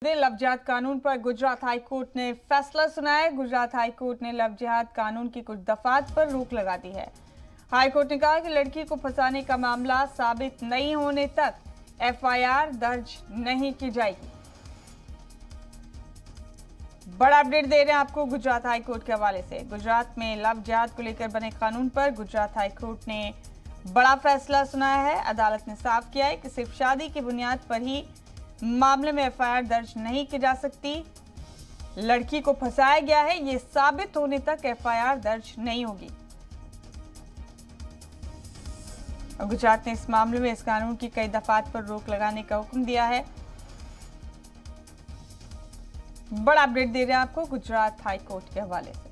Love जिहाद कानून पर गुजरात हाई कोर्ट ने फैसला सुनाया। गुजरात हाई कोर्ट ने लव जिहाद कानून की कुछ दफात पर रोक लगा दी है। हाई कोर्ट ने कहा कि लड़की को फंसाने का मामला साबित नहीं होने तक एफआईआर दर्ज नहीं की जाएगी। बड़ा अपडेट दे रहे हैं आपको गुजरात हाई कोर्ट के हवाले से। गुजरात में लव जिहाद को लेकर बने कानून पर गुजरात हाई कोर्ट ने बड़ा फैसला सुनाया है। अदालत ने साफ किया है कि सिर्फ शादी की बुनियाद पर ही मामले में एफआईआर दर्ज नहीं की जा सकती। लड़की को फंसाया गया है, ये साबित होने तक एफआईआर दर्ज नहीं होगी। गुजरात ने इस मामले में इस कानून की कई दफात पर रोक लगाने का हुक्म दिया है। बड़ा अपडेट दे रहे हैं आपको गुजरात हाई कोर्ट के हवाले से।